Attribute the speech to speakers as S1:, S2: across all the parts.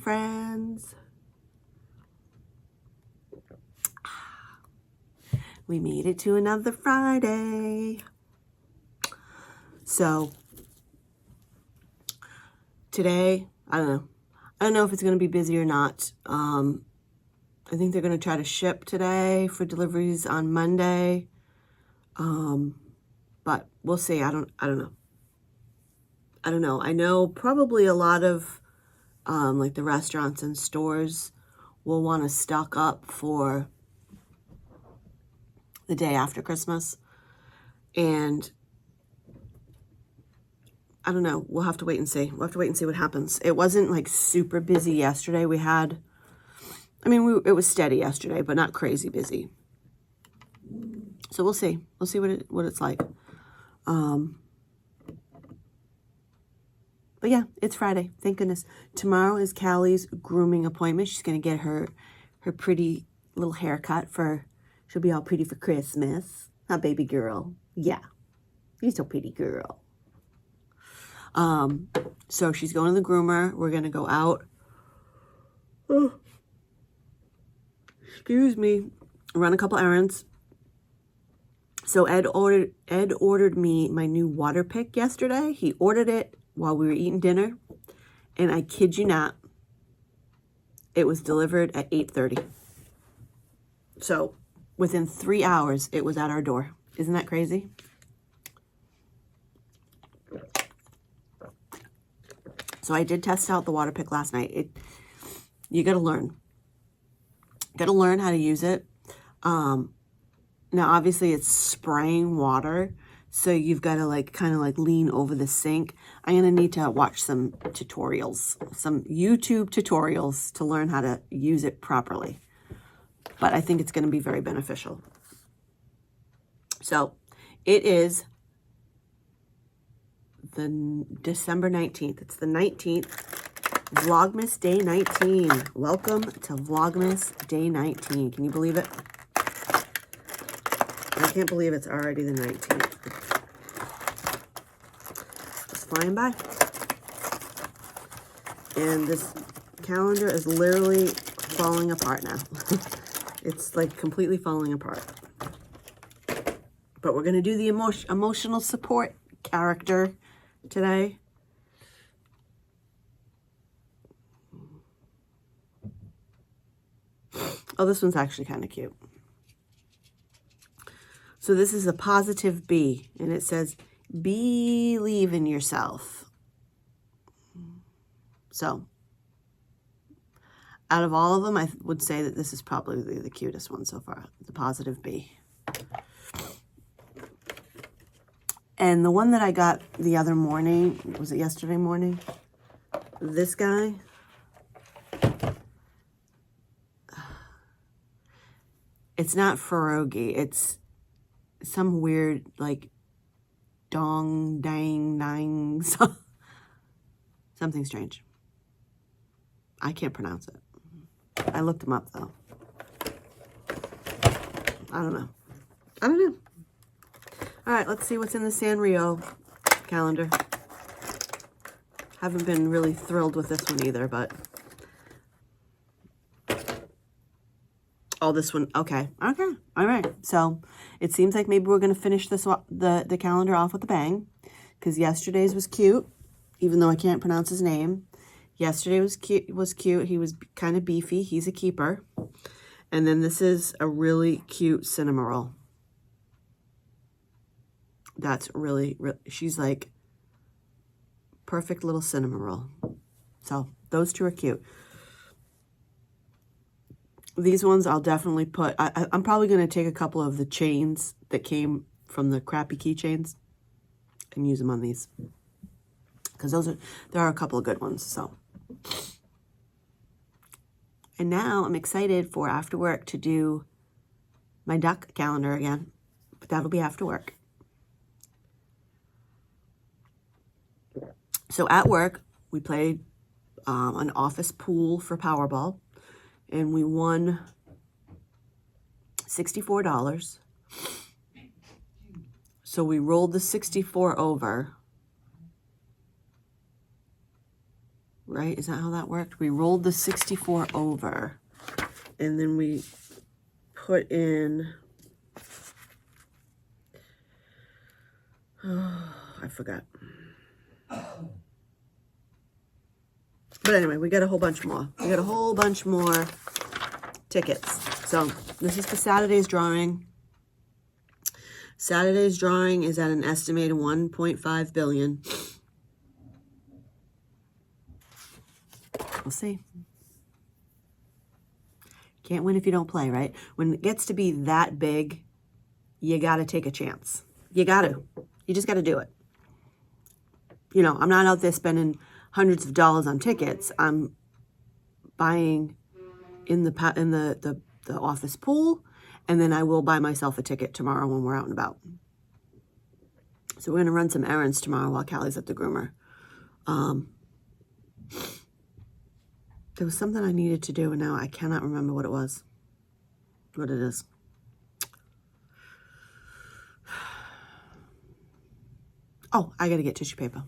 S1: friends. We made it to another Friday. So today, I don't know. I don't know if it's going to be busy or not. I think they're going to try to ship today for deliveries on Monday. But we'll see. I don't know. I don't know. I know probably a lot of like the restaurants and stores will want to stock up for the day after Christmas. And I don't know. We'll have to wait and see. We'll have to wait and see what happens. It wasn't like super busy yesterday. We had, I mean, it was steady yesterday, but not crazy busy. So we'll see. We'll see what it's like. But yeah, it's Friday. Thank goodness. Tomorrow is Callie's grooming appointment. She's going to get her pretty little haircut for, she'll be all pretty for Christmas. Huh, baby girl? Yeah. You're so pretty, girl. So she's going to the groomer. We're going to go out. Oh. Excuse me. Run a couple errands. So Ed ordered me my new water pick yesterday. He ordered it while we were eating dinner. And I kid you not, it was delivered at 8:30. So within 3 hours, it was at our door. Isn't that crazy? So I did test out the water pick last night. You got to learn. Got to learn how to use it. Now, obviously, it's spraying water, so you've got to kind of lean over the sink. I'm going to need to watch some tutorials, some YouTube tutorials to learn how to use it properly. But I think it's going to be very beneficial. So it is the December 19th. It's the 19th. Vlogmas Day 19. Welcome to Vlogmas Day 19. Can you believe it? I can't believe it's already the 19th. It's flying by. And this calendar is literally falling apart now. It's like completely falling apart. But we're going to do the emotional support character today. Oh, this one's actually kind of cute. So this is a positive B, and it says, believe in yourself. So out of all of them, I would say that this is probably the cutest one so far, the positive B. And the one that I got the other morning, was it yesterday morning? This guy. It's not pierogi. It's some weird, dong, dang, nang, something strange. I can't pronounce it. I looked them up, though. I don't know. All right, let's see what's in the Sanrio calendar. Haven't been really thrilled with this one either, but... Oh, this one. Okay. All right. So it seems like maybe we're going to finish this the calendar off with a bang, because yesterday's was cute, even though I can't pronounce his name. Yesterday was cute. He was kind of beefy. He's a keeper. And then this is a really cute cinema roll. That's really, she's like perfect little cinema roll. So those two are cute. These ones I'll definitely put, I'm probably going to take a couple of the chains that came from the crappy keychains and use them on these. Because there are a couple of good ones, so. And now I'm excited for after work to do my duck calendar again. But that'll be after work. So at work, we played an office pool for Powerball. And we won $64. So we rolled the 64 over. right? Is that how that worked? We rolled the 64 over, and then we put in, oh, I forgot. But anyway, we got a whole bunch more. We got a whole bunch more tickets. So this is for Saturday's drawing. Saturday's drawing is at an estimated 1.5 billion. We'll see. Can't win if you don't play, right? When it gets to be that big, you got to take a chance. You got to. You just got to do it. You know, I'm not out there spending hundreds of dollars on tickets. I'm buying in the office pool, and then I will buy myself a ticket tomorrow when we're out and about. So we're going to run some errands tomorrow while Callie's at the groomer. There was something I needed to do, and now I cannot remember what it was. What it is. Oh, I got to get tissue paper.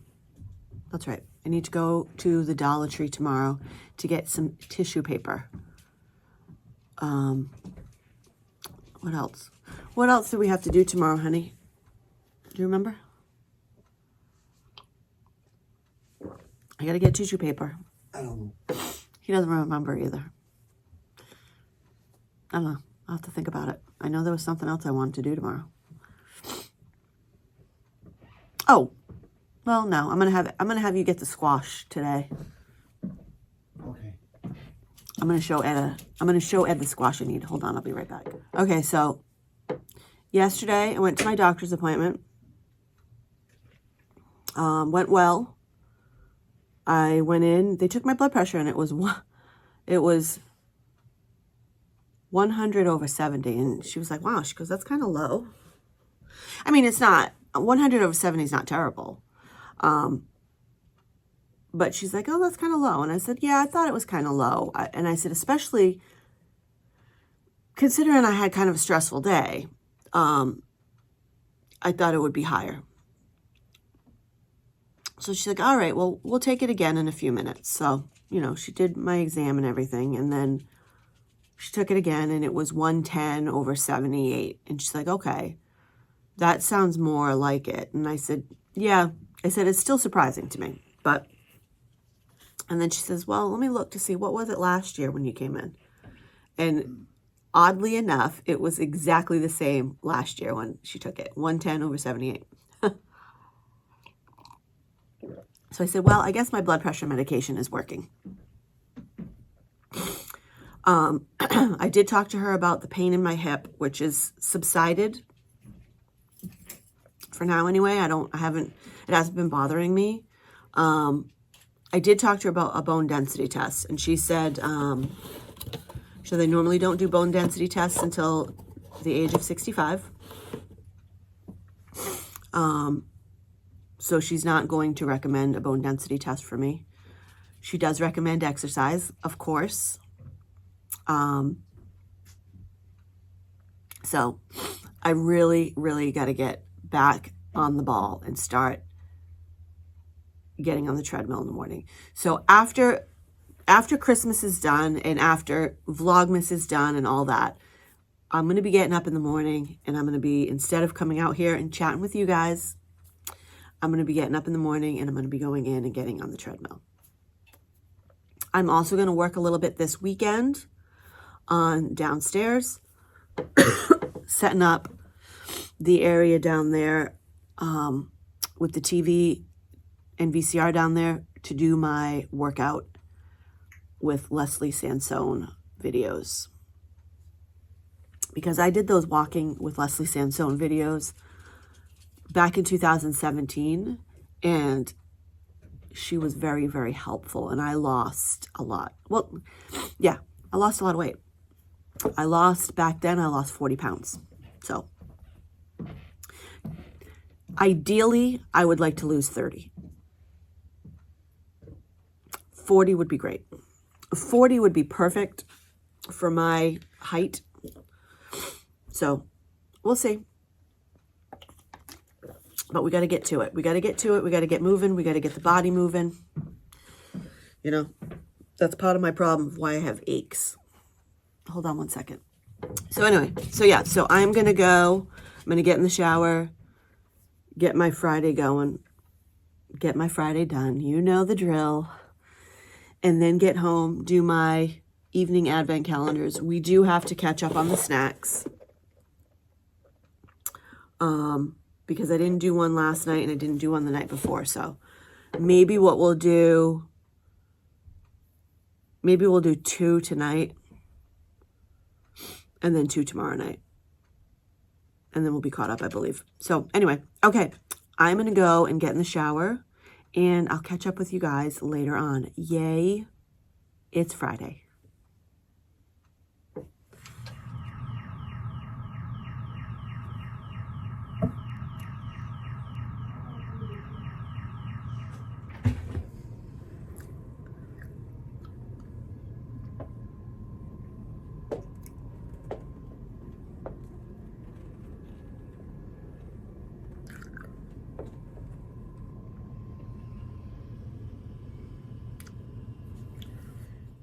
S1: That's right. I need to go to the Dollar Tree tomorrow to get some tissue paper. What else? What else do we have to do tomorrow, honey? Do you remember? I got to get tissue paper.
S2: I don't know.
S1: He doesn't remember either. I don't know. I'll have to think about it. I know there was something else I wanted to do tomorrow. Oh, well, no. I'm gonna have you get the squash today.
S2: Okay.
S1: I'm gonna show Ed the squash I need. Hold on, I'll be right back. Okay, so yesterday I went to my doctor's appointment. Went well. I went in. They took my blood pressure, and it was 100 over 70, and she was like, "Wow," she goes, "That's kind of low." I mean, it's not 100 over 70 is not terrible. But she's like, "Oh, that's kind of low." And I said, "Yeah, I thought it was kind of low." And I said, especially considering I had kind of a stressful day, I thought it would be higher. So she's like, "All right, well, we'll take it again in a few minutes." So, you know, she did my exam and everything. And then she took it again, and it was 110 over 78. And she's like, "Okay, that sounds more like it." And I said, "Yeah." I said, "It's still surprising to me, but," and then she says, "Well, let me look to see, what was it last year when you came in?" And oddly enough, it was exactly the same last year when she took it, 110 over 78. So I said, "Well, I guess my blood pressure medication is working." I did talk to her about the pain in my hip, which is subsided for now anyway. It hasn't been bothering me. I did talk to her about a bone density test, and she said, so they normally don't do bone density tests until the age of 65. So she's not going to recommend a bone density test for me. She does recommend exercise, of course. So I really, really got to get back on the ball and start getting on the treadmill in the morning. So after Christmas is done and after Vlogmas is done and all that, I'm going to be getting up in the morning, and I'm going to be, instead of coming out here and chatting with you guys, I'm going to be getting up in the morning, and I'm going to be going in and getting on the treadmill. I'm also going to work a little bit this weekend on downstairs, setting up the area down there with the TV and VCR down there to do my workout with Leslie Sansone videos. Because I did those walking with Leslie Sansone videos back in 2017, and she was very, very helpful, and I lost a lot. Well, yeah, I lost a lot of weight. Back then I lost 40 pounds. So ideally, I would like to lose 30. 40 would be great. 40 would be perfect for my height. So we'll see. But we got to get to it. We got to get to it. We got to get moving. We got to get the body moving. You know, that's part of my problem of why I have aches. Hold on one second. So anyway, so yeah, so I'm going to go. I'm going to get in the shower, get my Friday going, get my Friday done. You know the drill. And then get home, do my evening advent calendars. We do have to catch up on the snacks. Because I didn't do one last night and I didn't do one the night before. So maybe what we'll do, maybe we'll do 2 tonight and then 2 tomorrow night. And then we'll be caught up, I believe. So anyway, okay, I'm going to go and get in the shower and I'll catch up with you guys later on. Yay, it's Friday.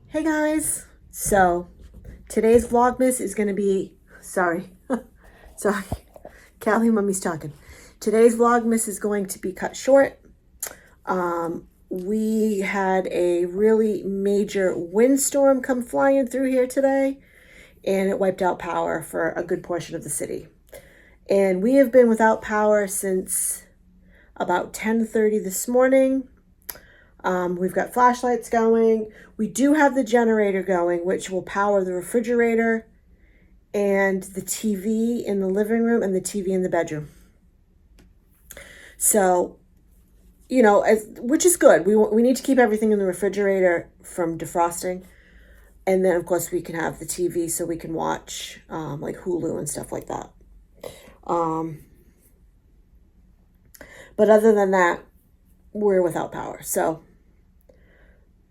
S1: Hey guys, so today's Vlogmas is going to be, sorry, Callie and Mummy's talking. Today's Vlogmas is going to be cut short. We had a really major windstorm come flying through here today, and it wiped out power for a good portion of the city. And we have been without power since about 10:30 this morning. We've got flashlights going. We do have the generator going, which will power the refrigerator and the TV in the living room and the TV in the bedroom. So, you know, which is good. We need to keep everything in the refrigerator from defrosting. And then, of course, we can have the TV so we can watch like Hulu and stuff like that. But other than that, we're without power. So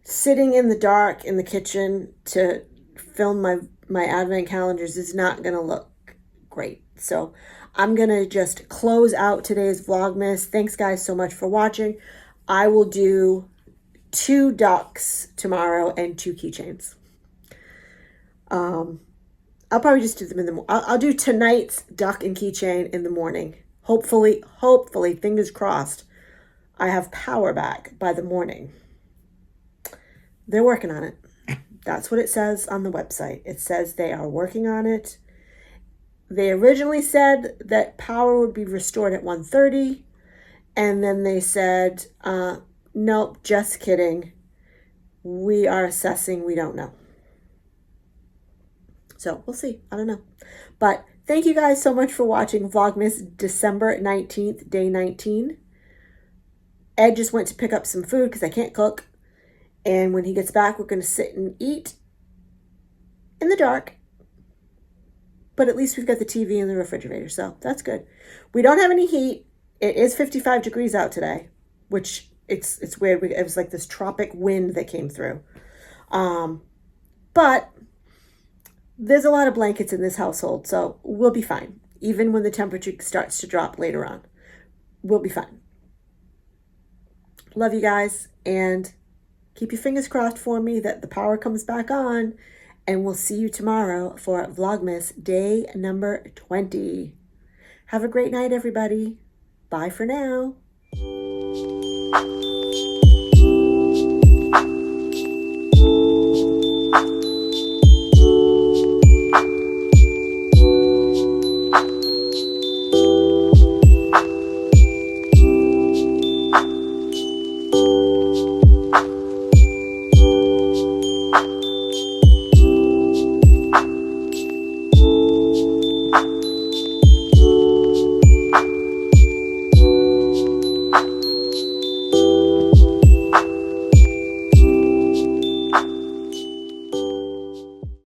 S1: sitting in the dark in the kitchen to film my advent calendars is not going to look great. So I'm going to just close out today's Vlogmas. Thanks guys so much for watching. I will do 2 ducks tomorrow and 2 keychains. I'll probably just do them in the morning. I'll do tonight's duck and keychain in the morning. Hopefully, fingers crossed, I have power back by the morning. They're working on it. That's what it says on the website. It says they are working on it. They originally said that power would be restored at 1:30. And then they said, nope, just kidding. We are assessing. We don't know. So we'll see. I don't know. But thank you guys so much for watching Vlogmas December 19th, day 19. Ed just went to pick up some food because I can't cook. And when he gets back, we're going to sit and eat in the dark. But at least we've got the TV in the refrigerator, so that's good. We don't have any heat. It is 55 degrees out today, which it's weird. It was like this tropic wind that came through. But there's a lot of blankets in this household, so we'll be fine. Even when the temperature starts to drop later on, we'll be fine. Love you guys, and keep your fingers crossed for me that the power comes back on, and we'll see you tomorrow for Vlogmas day number 20. Have a great night, everybody. Bye for now.